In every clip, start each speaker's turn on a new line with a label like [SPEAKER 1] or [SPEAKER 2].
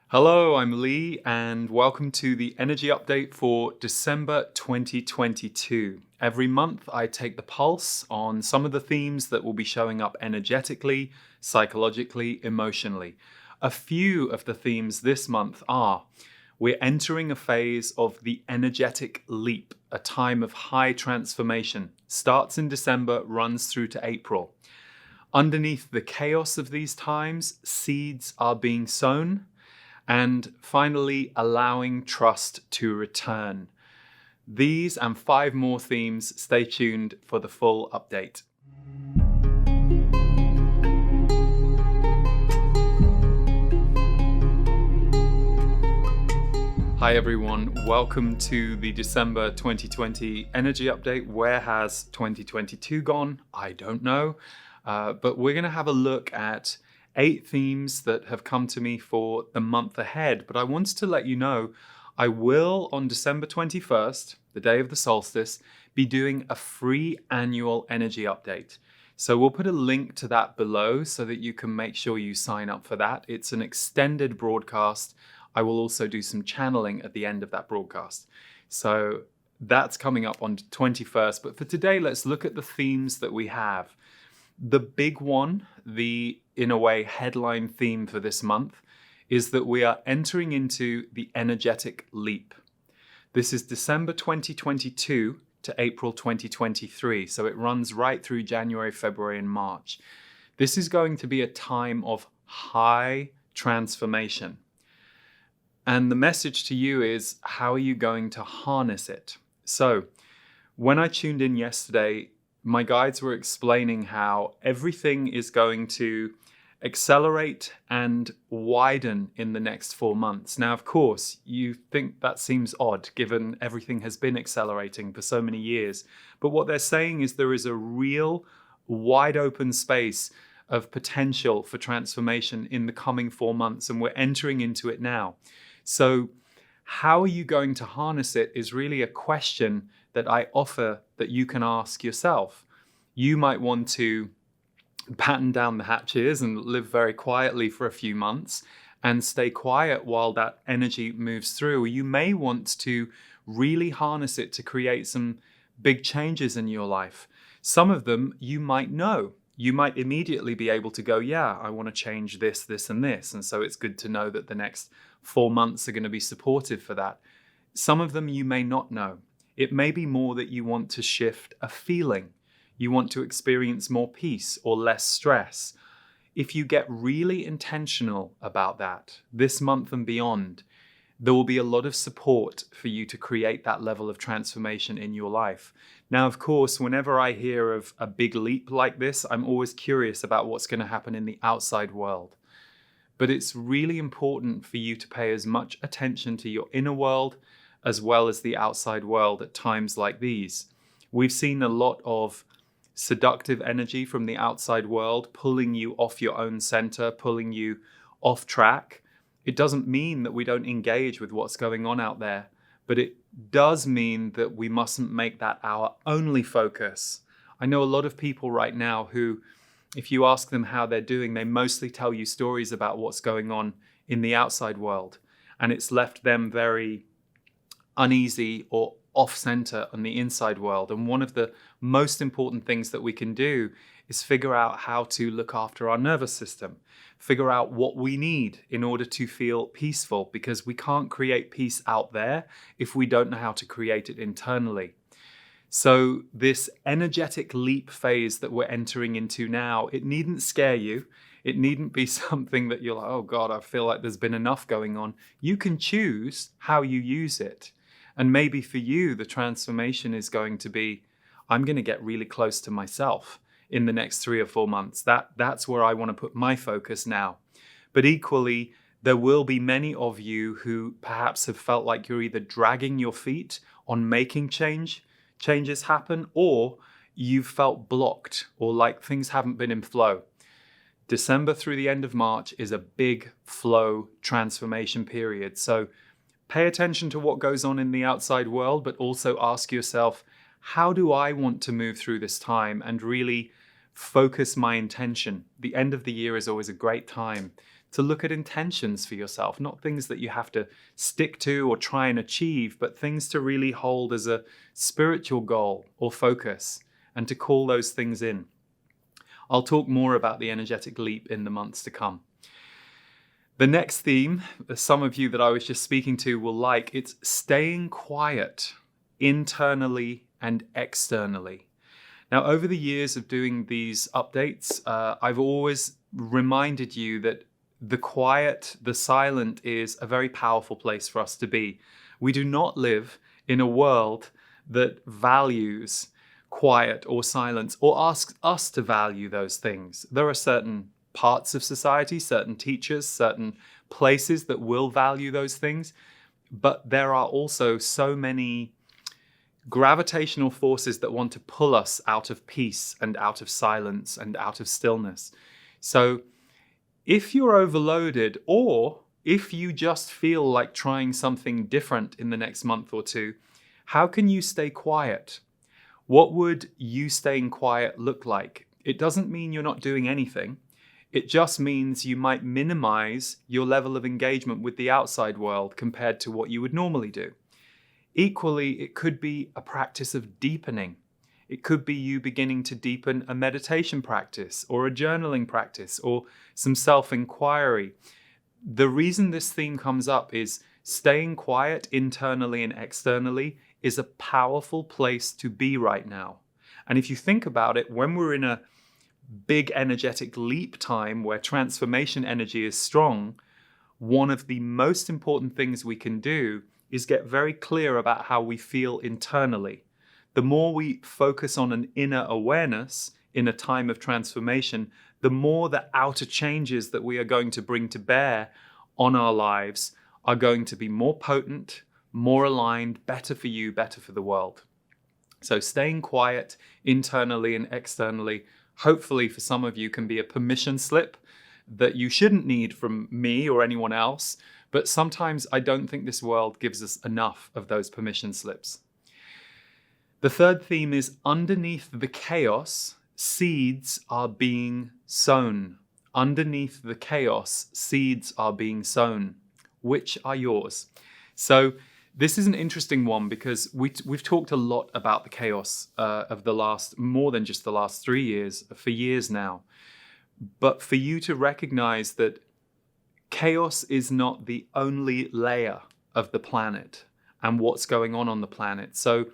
[SPEAKER 1] Hello, I'm Lee, and welcome to the energy update for December 2022. Every month, I take the pulse on some of the themes that will be showing up energetically, psychologically, emotionally. A few of the themes this month are: we're entering a phase of the energetic leap, a time of high transformation. Starts in December, runs through to April. Underneath the chaos of these times, seeds are being sown. And finally, allowing trust to return. These and 5 more themes, stay tuned for the full update. Hi everyone, welcome to the December 2020 energy update. Where has 2022 gone? I don't know, but we're going to have a look at 8 themes that have come to me for the month ahead. But I wanted to let you know I will, on December 21st, the day of the solstice, be doing a free annual energy update. So we'll put a link to that below so that you can make sure you sign up for that. It's an extended broadcast. I will also do some channeling at the end of that broadcast. So that's coming up on the 21st. But for today, let's look at the themes that we have. The big one, in a way, headline theme for this month is that we are entering into the energetic leap. This is December 2022 to April 2023, so it runs right through January, February, and March. This is going to be a time of high transformation. And the message to you is, how are you going to harness it? So, when I tuned in yesterday, my guides were explaining how everything is going to accelerate and widen in the next 4 months. Now, of course, you think that seems odd given everything has been accelerating for so many years. But what they're saying is there is a real wide open space of potential for transformation in the coming 4 months, and we're entering into it now. So how are you going to harness it is really a question that I offer that you can ask yourself. You might want to batten down the hatches and live very quietly for a few months and stay quiet while that energy moves through. You may want to really harness it to create some big changes in your life. Some of them you might know. You might immediately be able to go, yeah, I want to change this, this, and this. And so it's good to know that the next 4 months are going to be supportive for that. Some of them you may not know. It may be more that you want to shift a feeling. You want to experience more peace or less stress. If you get really intentional about that this month and beyond, there will be a lot of support for you to create that level of transformation in your life. Now, of course, whenever I hear of a big leap like this, I'm always curious about what's going to happen in the outside world. But it's really important for you to pay as much attention to your inner world as well as the outside world at times like these. We've seen a lot of seductive energy from the outside world pulling you off your own center, pulling you off track. It doesn't mean that we don't engage with what's going on out there, but it does mean that we mustn't make that our only focus. I know a lot of people right now who, if you ask them how they're doing, they mostly tell you stories about what's going on in the outside world, and it's left them very uneasy or off-center on the inside world. And one of the most important things that we can do is figure out how to look after our nervous system, figure out what we need in order to feel peaceful, because we can't create peace out there if we don't know how to create it internally. So this energetic leap phase that we're entering into now, it needn't scare you. It needn't be something that you're like, oh God, I feel like there's been enough going on. You can choose how you use it. And maybe for you, the transformation is going to be, I'm going to get really close to myself in the next 3 or 4 months. That's where I want to put my focus now. But equally, there will be many of you who perhaps have felt like you're either dragging your feet on making changes happen, or you've felt blocked or like things haven't been in flow. December through the end of March is a big flow transformation period. So pay attention to what goes on in the outside world, but also ask yourself, how do I want to move through this time and really focus my intention? The end of the year is always a great time to look at intentions for yourself, not things that you have to stick to or try and achieve, but things to really hold as a spiritual goal or focus, and to call those things in. I'll talk more about the energetic leap in the months to come. The next theme, some of you that I was just speaking to will like, it's staying quiet internally and externally. Now, over the years of doing these updates, I've always reminded you that the quiet, the silent is a very powerful place for us to be. We do not live in a world that values quiet or silence or asks us to value those things. There are certain parts of society, certain teachers, certain places that will value those things, but there are also so many gravitational forces that want to pull us out of peace and out of silence and out of stillness. So if you're overloaded, or if you just feel like trying something different in the next month or two, how can you stay quiet? What would you staying quiet look like? It doesn't mean you're not doing anything. It just means you might minimize your level of engagement with the outside world compared to what you would normally do. Equally, it could be a practice of deepening. It could be you beginning to deepen a meditation practice or a journaling practice or some self-inquiry. The reason this theme comes up is staying quiet internally and externally is a powerful place to be right now. And if you think about it, when we're in a big energetic leap time where transformation energy is strong, one of the most important things we can do is get very clear about how we feel internally. The more we focus on an inner awareness in a time of transformation, the more the outer changes that we are going to bring to bear on our lives are going to be more potent, more aligned, better for you, better for the world. So staying quiet internally and externally, hopefully for some of you, can be a permission slip that you shouldn't need from me or anyone else. But sometimes I don't think this world gives us enough of those permission slips. The third theme is underneath the chaos, seeds are being sown. Underneath the chaos, seeds are being sown. Which are yours? So this is an interesting one because we've talked a lot about the chaos of the last, more than just the last 3 years, for years now. But for you to recognize that chaos is not the only layer of the planet and what's going on the planet. So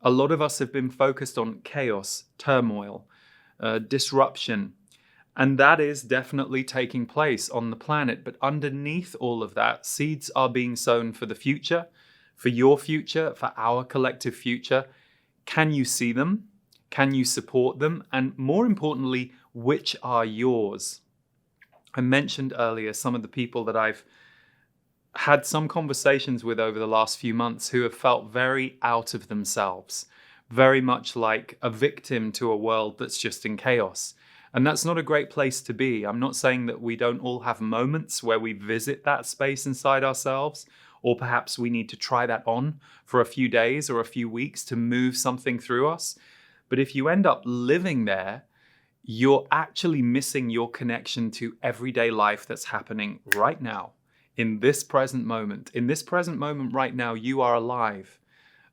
[SPEAKER 1] a lot of us have been focused on chaos, turmoil, disruption, and that is definitely taking place on the planet. But underneath all of that, seeds are being sown for the future, for your future, for our collective future. Can you see them? Can you support them? And more importantly, which are yours? I mentioned earlier some of the people that I've had some conversations with over the last few months who have felt very out of themselves, very much like a victim to a world that's just in chaos. And that's not a great place to be. I'm not saying that we don't all have moments where we visit that space inside ourselves, or perhaps we need to try that on for a few days or a few weeks to move something through us. But if you end up living there, you're actually missing your connection to everyday life that's happening right now, in this present moment. In this present moment right now, you are alive.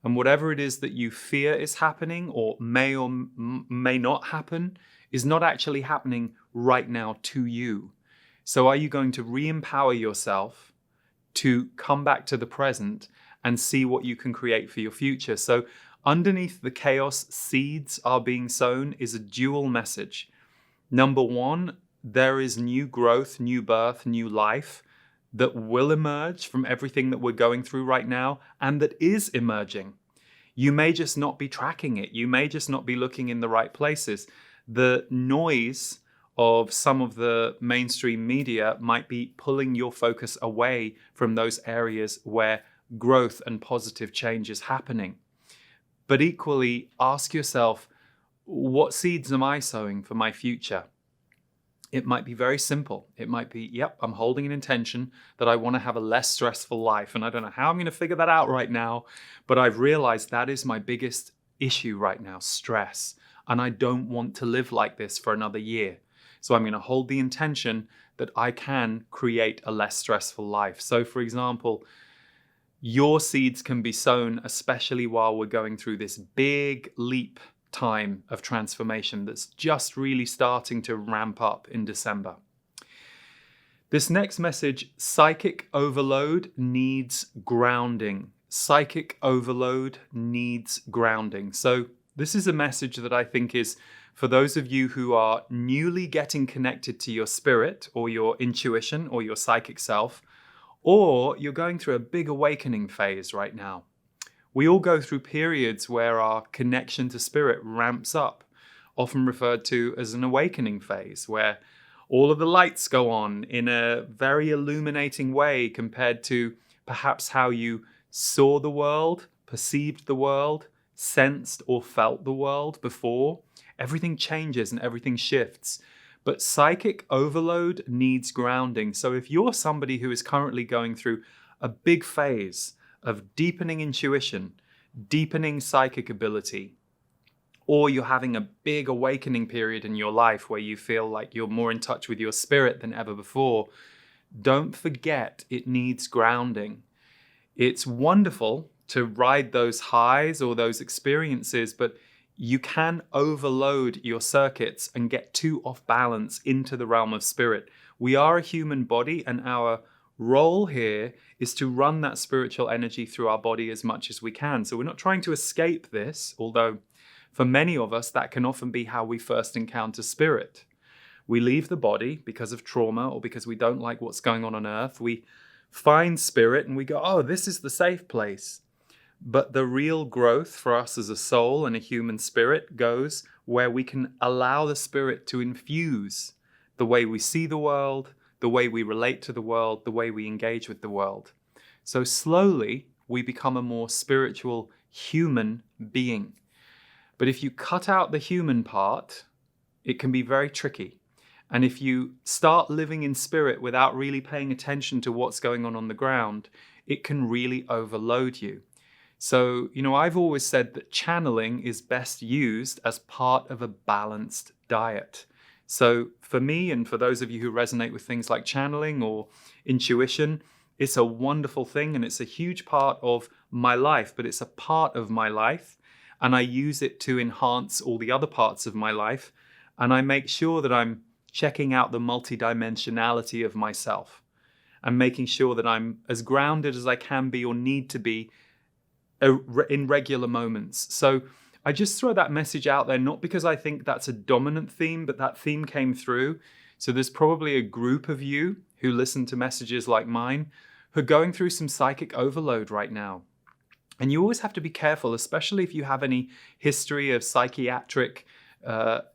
[SPEAKER 1] And whatever it is that you fear is happening or may not happen is not actually happening right now to you. So are you going to re-empower yourself to come back to the present and see what you can create for your future? So underneath the chaos, seeds are being sown is a dual message. Number one, there is new growth, new birth, new life that will emerge from everything that we're going through right now and that is emerging. You may just not be tracking it. You may just not be looking in the right places. The noise of some of the mainstream media might be pulling your focus away from those areas where growth and positive change is happening. But equally, ask yourself, what seeds am I sowing for my future? It might be very simple. It might be, yep, I'm holding an intention that I want to have a less stressful life. And I don't know how I'm going to figure that out right now, but I've realized that is my biggest issue right now, stress. And I don't want to live like this for another year. So I'm going to hold the intention that I can create a less stressful life. So for example, your seeds can be sown, especially while we're going through this big leap time of transformation that's just really starting to ramp up in December. This next message, psychic overload needs grounding. Psychic overload needs grounding. So this is a message that I think is for those of you who are newly getting connected to your spirit or your intuition or your psychic self, or you're going through a big awakening phase right now. We all go through periods where our connection to spirit ramps up, often referred to as an awakening phase, where all of the lights go on in a very illuminating way compared to perhaps how you saw the world, perceived the world, sensed or felt the world before. Everything changes and everything shifts. But psychic overload needs grounding. So if you're somebody who is currently going through a big phase of deepening intuition, deepening psychic ability, or you're having a big awakening period in your life where you feel like you're more in touch with your spirit than ever before, don't forget it needs grounding. It's wonderful to ride those highs or those experiences, but you can overload your circuits and get too off balance into the realm of spirit. We are a human body, and our role here is to run that spiritual energy through our body as much as we can. So we're not trying to escape this, although for many of us, that can often be how we first encounter spirit. We leave the body because of trauma or because we don't like what's going on earth. We find spirit and we go, oh, this is the safe place. But the real growth for us as a soul and a human spirit goes where we can allow the spirit to infuse the way we see the world, the way we relate to the world, the way we engage with the world. So slowly we become a more spiritual human being. But if you cut out the human part, it can be very tricky. And if you start living in spirit without really paying attention to what's going on the ground, it can really overload you. So, I've always said that channeling is best used as part of a balanced diet. So for me, and for those of you who resonate with things like channeling or intuition, it's a wonderful thing and it's a huge part of my life, but it's a part of my life and I use it to enhance all the other parts of my life. And I make sure that I'm checking out the multidimensionality of myself and making sure that I'm as grounded as I can be or need to be in regular moments. So I just throw that message out there, not because I think that's a dominant theme, but that theme came through. So there's probably a group of you who listen to messages like mine who are going through some psychic overload right now. And you always have to be careful, especially if you have any history of psychiatric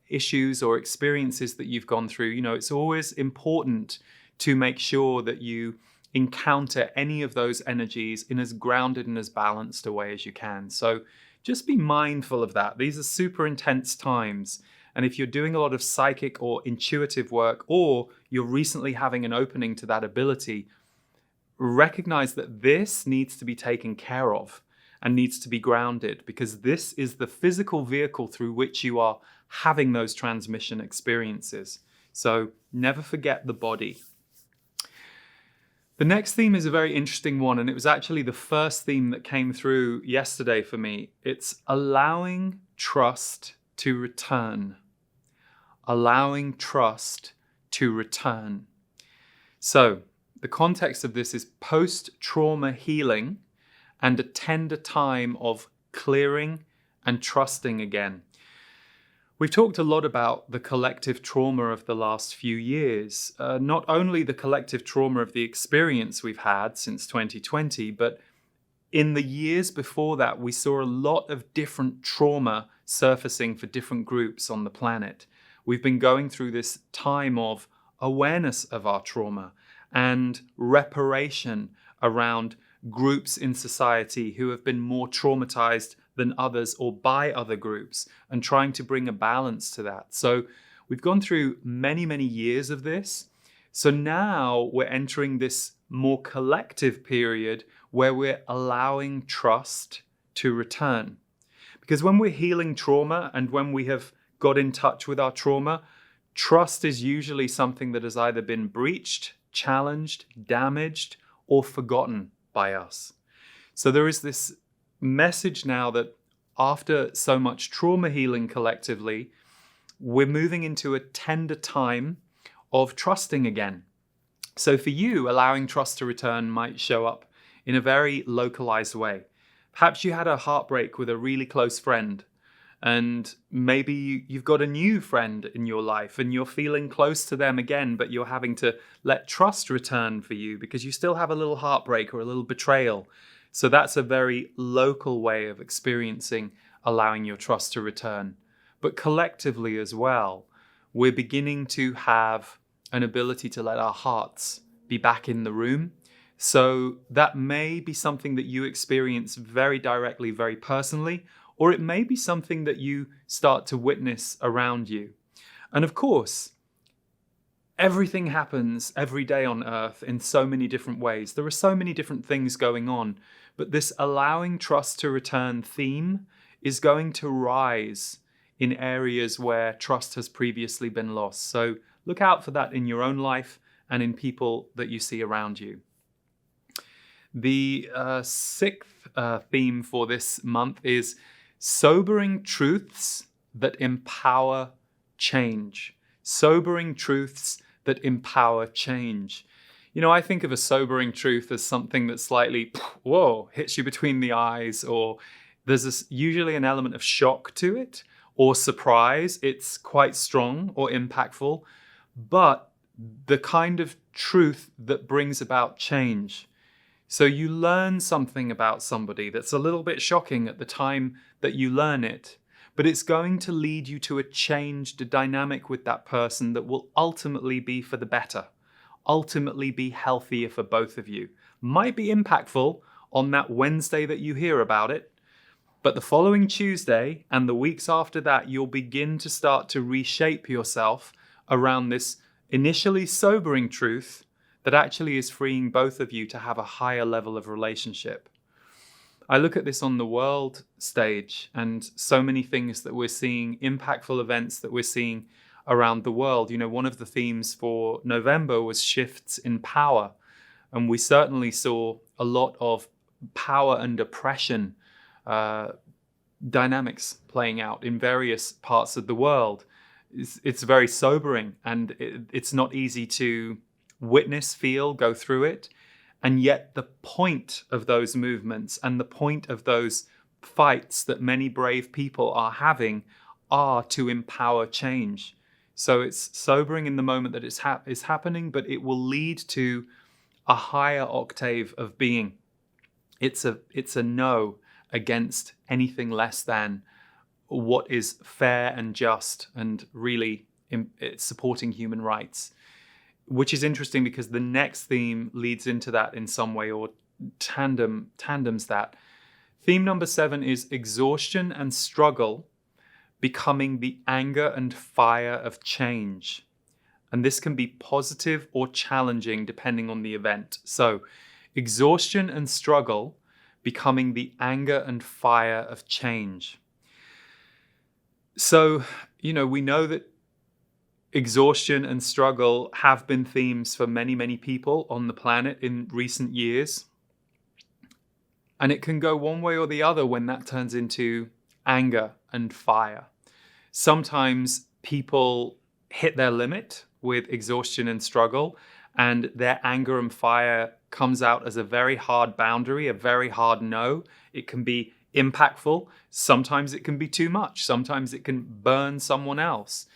[SPEAKER 1] issues or experiences that you've gone through. It's always important to make sure that you encounter any of those energies in as grounded and as balanced a way as you can. So just be mindful of that. These are super intense times. And if you're doing a lot of psychic or intuitive work, or you're recently having an opening to that ability, recognize that this needs to be taken care of and needs to be grounded, because this is the physical vehicle through which you are having those transmission experiences. So never forget the body. The next theme is a very interesting one, and it was actually the first theme that came through yesterday for me. It's allowing trust to return. Allowing trust to return. So the context of this is post-trauma healing and a tender time of clearing and trusting again. We've talked a lot about the collective trauma of the last few years, not only the collective trauma of the experience we've had since 2020, but in the years before that, we saw a lot of different trauma surfacing for different groups on the planet. We've been going through this time of awareness of our trauma and reparation around groups in society who have been more traumatized than others or by other groups, and trying to bring a balance to that. So we've gone through many, many years of this. So now we're entering this more collective period where we're allowing trust to return. Because when we're healing trauma and when we have got in touch with our trauma, trust is usually something that has either been breached, challenged, damaged, or forgotten by us. So there is this message now that after so much trauma healing collectively, we're moving into a tender time of trusting again. So for you, allowing trust to return might show up in a very localized way. Perhaps you had a heartbreak with a really close friend, and maybe you've got a new friend in your life and you're feeling close to them again, but you're having to let trust return for you because you still have a little heartbreak or a little betrayal. So that's a very local way of experiencing allowing your trust to return. But collectively as well, we're beginning to have an ability to let our hearts be back in the room. So that may be something that you experience very directly, very personally, or it may be something that you start to witness around you. And of course, everything happens every day on earth in so many different ways. There are so many different things going on, but this allowing trust to return theme is going to rise in areas where trust has previously been lost. So look out for that in your own life and in people that you see around you. The sixth theme for this month is sobering truths that empower change. Sobering truths that empower change. You know, I think of a sobering truth as something that slightly, whoa, hits you between the eyes, or there's usually an element of shock to it, or surprise. It's quite strong or impactful, but the kind of truth that brings about change. So you learn something about somebody that's a little bit shocking at the time that you learn it, but it's going to lead you to a changed dynamic with that person that will ultimately be for the better, ultimately be healthier for both of you. Might be impactful on that Wednesday that you hear about it, but the following Tuesday and the weeks after that, you'll begin to start to reshape yourself around this initially sobering truth that actually is freeing both of you to have a higher level of relationship. I look at this on the world stage and so many things that we're seeing, impactful events that we're seeing around the world. You know, one of the themes for November was shifts in power. And we certainly saw a lot of power and oppression dynamics playing out in various parts of the world. It's very sobering, and it's not easy to witness, feel, go through it. And yet the point of those movements and the point of those fights that many brave people are having are to empower change. So it's sobering in the moment that it's happening, but it will lead to a higher octave of being. It's a no against anything less than what is fair and just and really supporting human rights. Which is interesting because the next theme leads into that in some way, or tandems that. Theme number 7 is exhaustion and struggle becoming the anger and fire of change. And this can be positive or challenging depending on the event. So exhaustion and struggle becoming the anger and fire of change. So, you know, we know that exhaustion and struggle have been themes for many, many people on the planet in recent years. And it can go one way or the other when that turns into anger and fire. Sometimes people hit their limit with exhaustion and struggle, and their anger and fire comes out as a very hard boundary, a very hard no. It can be impactful. Sometimes it can be too much. Sometimes it can burn someone else.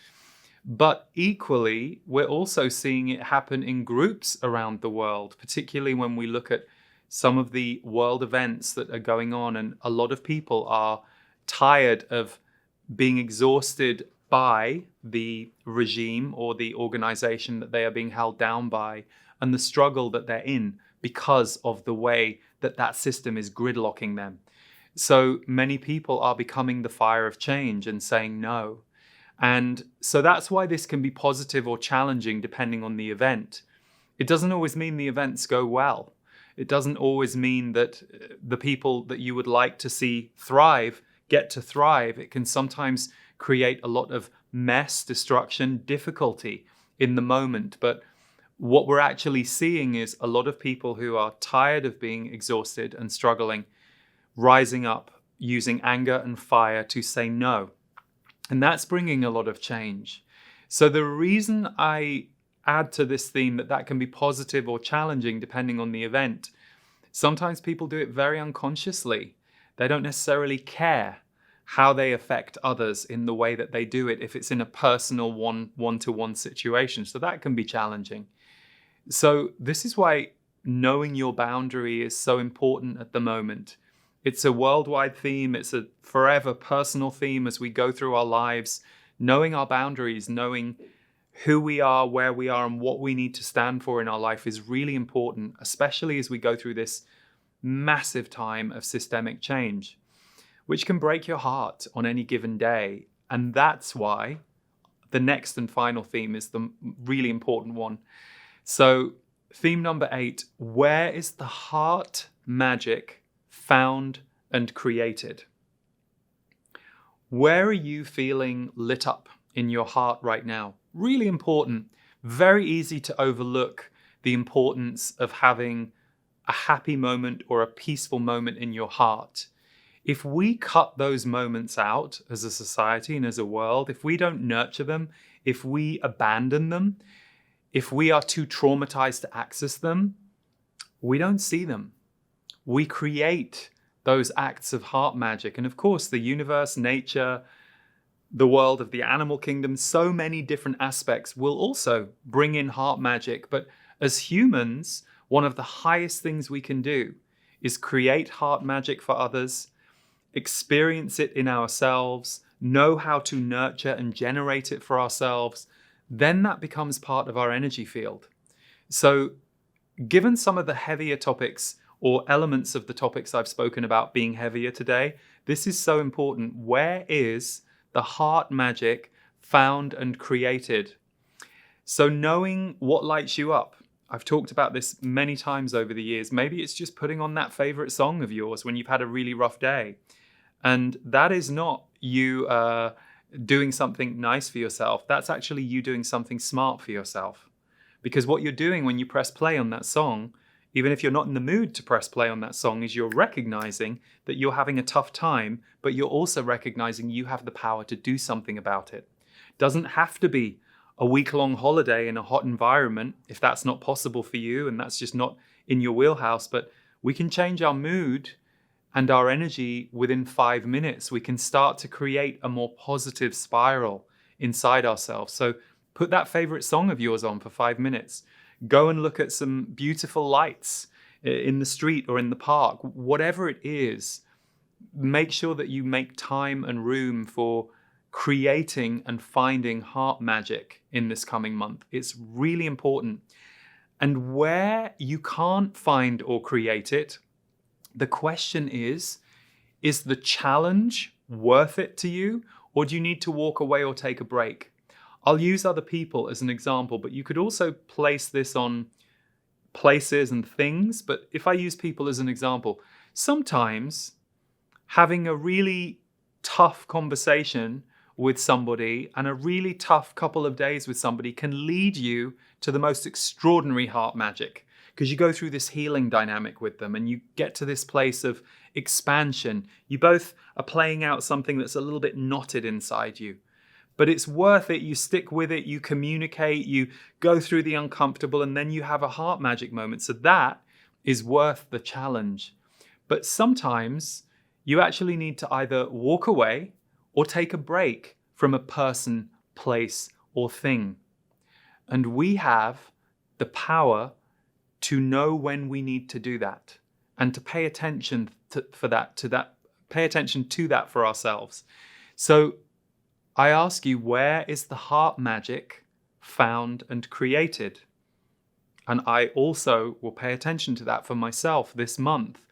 [SPEAKER 1] But equally, we're also seeing it happen in groups around the world, particularly when we look at some of the world events that are going on, and a lot of people are tired of being exhausted by the regime or the organization that they are being held down by, and the struggle that they're in because of the way that that system is gridlocking them. So many people are becoming the fire of change and saying no. And so that's why this can be positive or challenging depending on the event. It doesn't always mean the events go well. It doesn't always mean that the people that you would like to see thrive get to thrive. It can sometimes create a lot of mess, destruction, difficulty in the moment. But what we're actually seeing is a lot of people who are tired of being exhausted and struggling, rising up, using anger and fire to say no. And that's bringing a lot of change. So the reason I add to this theme that can be positive or challenging depending on the event, sometimes people do it very unconsciously. They don't necessarily care how they affect others in the way that they do it if it's in a personal one-to-one situation. So that can be challenging. So this is why knowing your boundary is so important at the moment. It's a worldwide theme. It's a forever personal theme as we go through our lives. Knowing our boundaries, knowing who we are, where we are, and what we need to stand for in our life is really important, especially as we go through this massive time of systemic change, which can break your heart on any given day. And that's why the next and final theme is the really important one. So theme number 8, where is the heart magic found and created? Where are you feeling lit up in your heart right now? Really important. Very easy to overlook the importance of having a happy moment or a peaceful moment in your heart. If we cut those moments out as a society and as a world, if we don't nurture them, if we abandon them, if we are too traumatized to access them, we don't see them. We create those acts of heart magic. And of course, the universe, nature, the world of the animal kingdom, so many different aspects will also bring in heart magic. But as humans, one of the highest things we can do is create heart magic for others, experience it in ourselves, know how to nurture and generate it for ourselves. Then that becomes part of our energy field. So given some of the heavier topics or elements of the topics I've spoken about being heavier today, this is so important. Where is the heart magic found and created? So knowing what lights you up. I've talked about this many times over the years. Maybe it's just putting on that favorite song of yours when you've had a really rough day. And that is not you doing something nice for yourself. That's actually you doing something smart for yourself. Because what you're doing when you press play on that song, even if you're not in the mood to press play on that song, is you're recognizing that you're having a tough time, but you're also recognizing you have the power to do something about it. Doesn't have to be a week-long holiday in a hot environment if that's not possible for you and that's just not in your wheelhouse, but we can change our mood and our energy within 5 minutes. We can start to create a more positive spiral inside ourselves. So put that favorite song of yours on for 5 minutes. Go and look at some beautiful lights in the street or in the park. Whatever it is, make sure that you make time and room for creating and finding heart magic in this coming month. It's really important. And where you can't find or create it, the question is the challenge worth it to you, or do you need to walk away or take a break? I'll use other people as an example, but you could also place this on places and things. But if I use people as an example, sometimes having a really tough conversation with somebody and a really tough couple of days with somebody can lead you to the most extraordinary heart magic, because you go through this healing dynamic with them and you get to this place of expansion. You both are playing out something that's a little bit knotted inside you. But it's worth it. You stick with it, you communicate, you go through the uncomfortable, and then you have a heart magic moment. So that is worth the challenge. But sometimes you actually need to either walk away or take a break from a person, place, or thing. And we have the power to know when we need to do that and to pay attention pay attention to that for ourselves. So I ask you, where is the heart magic found and created? And I also will pay attention to that for myself this month.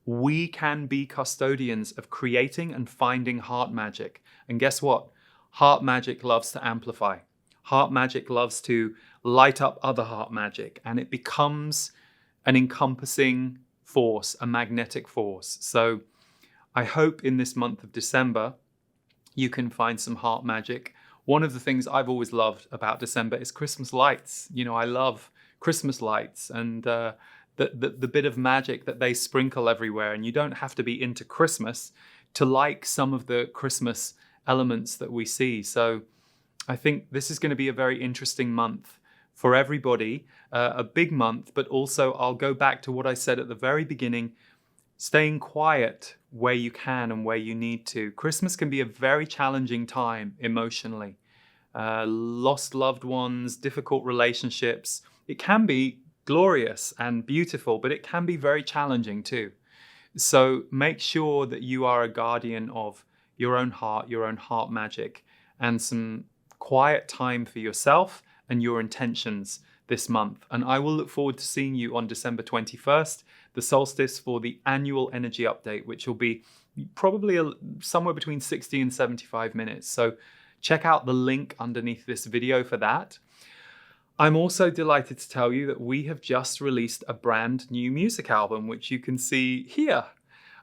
[SPEAKER 1] We can be custodians of creating and finding heart magic. And guess what? Heart magic loves to amplify. Heart magic loves to light up other heart magic, and it becomes an encompassing force, a magnetic force. So I hope in this month of December, you can find some heart magic. One of the things I've always loved about December is Christmas lights. You know, I love Christmas lights and the bit of magic that they sprinkle everywhere. And you don't have to be into Christmas to like some of the Christmas elements that we see. So I think this is going to be a very interesting month for everybody, a big month, but also I'll go back to what I said at the very beginning, staying quiet where you can and where you need to. Christmas can be a very challenging time emotionally. Lost loved ones, difficult relationships. It can be glorious and beautiful, but it can be very challenging too. So make sure that you are a guardian of your own heart magic, and some quiet time for yourself and your intentions this month. And I will look forward to seeing you on December 21st, the solstice, for the annual energy update, which will be probably somewhere between 60 and 75 minutes. So check out the link underneath this video for that. I'm also delighted to tell you that we have just released a brand new music album, which you can see here.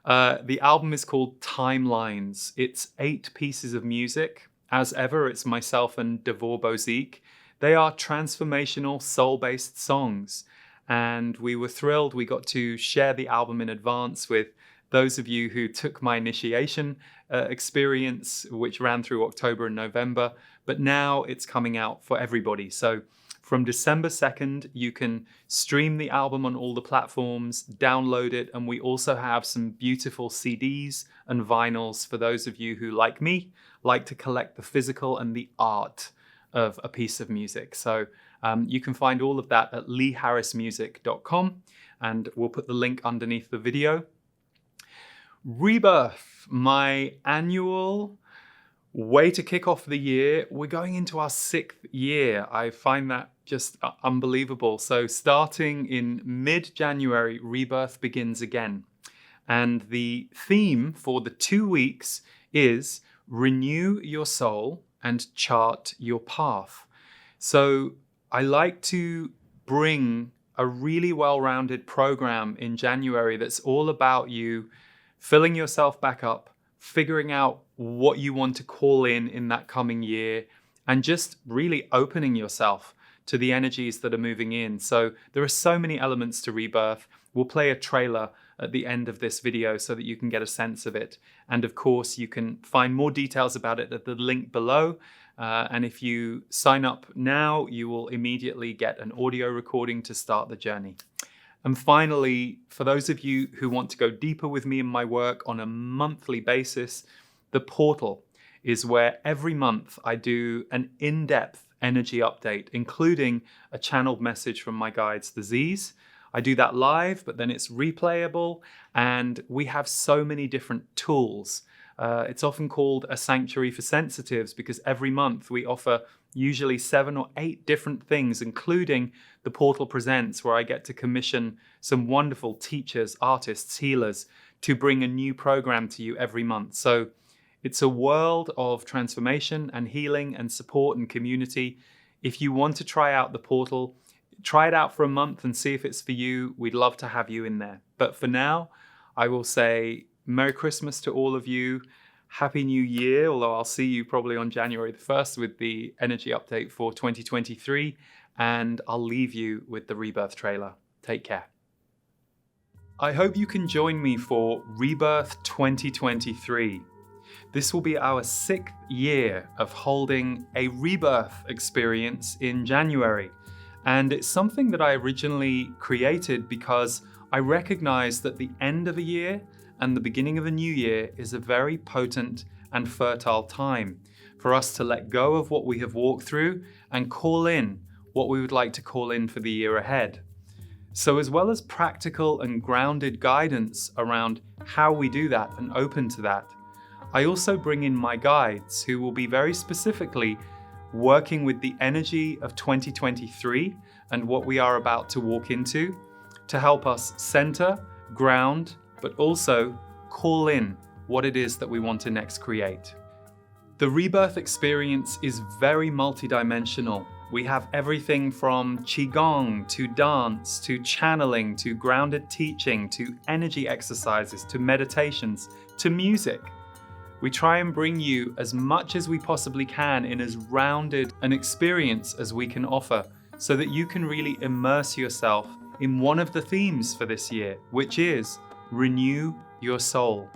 [SPEAKER 1] The album is called Timelines. It's 8 pieces of music. As ever, it's myself and Devor Bozique. They are transformational, soul-based songs. And we were thrilled. We got to share the album in advance with those of you who took my initiation experience, which ran through October and November. But now it's coming out for everybody. So from December 2nd, you can stream the album on all the platforms, download it, and we also have some beautiful CDs and vinyls for those of you who, like me, like to collect the physical and the art of a piece of music. So you can find all of that at leeharrismusic.com, and we'll put the link underneath the video. Rebirth, my annual way to kick off the year. We're going into our 6th year. I find that just unbelievable. So starting in mid-January, Rebirth begins again. And the theme for the 2 weeks is renew your soul and chart your path. So I like to bring a really well-rounded program in January that's all about you filling yourself back up, figuring out what you want to call in that coming year, and just really opening yourself to the energies that are moving in. So there are so many elements to Rebirth. We'll play a trailer at the end of this video so that you can get a sense of it. And of course, you can find more details about it at the link below. And if you sign up now, you will immediately get an audio recording to start the journey. And finally, for those of you who want to go deeper with me in my work on a monthly basis, the portal is where every month I do an in-depth energy update, including a channeled message from my guides, the Z's. I do that live, but then it's replayable, and we have so many different tools. It's often called a sanctuary for sensitives because every month we offer usually 7 or 8 different things, including the Portal Presents, where I get to commission some wonderful teachers, artists, healers to bring a new program to you every month. So it's a world of transformation and healing and support and community. If you want to try out the portal, try it out for a month and see if it's for you. We'd love to have you in there. But for now, I will say Merry Christmas to all of you. Happy New Year, although I'll see you probably on January the 1st with the energy update for 2023. And I'll leave you with the Rebirth trailer. Take care. I hope you can join me for Rebirth 2023. This will be our 6th year of holding a rebirth experience in January. And it's something that I originally created because I recognize that the end of a year and the beginning of a new year is a very potent and fertile time for us to let go of what we have walked through and call in what we would like to call in for the year ahead. So as well as practical and grounded guidance around how we do that and open to that, I also bring in my guides who will be very specifically working with the energy of 2023 and what we are about to walk into to help us center, ground, but also call in what it is that we want to next create. The rebirth experience is very multidimensional. We have everything from Qigong to dance to channeling to grounded teaching to energy exercises to meditations to music. We try and bring you as much as we possibly can in as rounded an experience as we can offer, so that you can really immerse yourself in one of the themes for this year, which is renew your soul.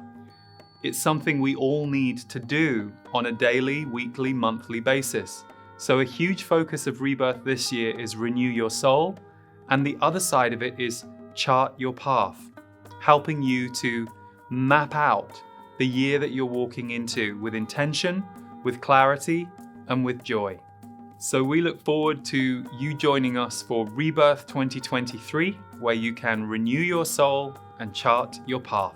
[SPEAKER 1] It's something we all need to do on a daily, weekly, monthly basis. So a huge focus of Rebirth this year is renew your soul, and the other side of it is chart your path, helping you to map out the year that you're walking into with intention, with clarity, and with joy. So we look forward to you joining us for Rebirth 2023, where you can renew your soul and chart your path.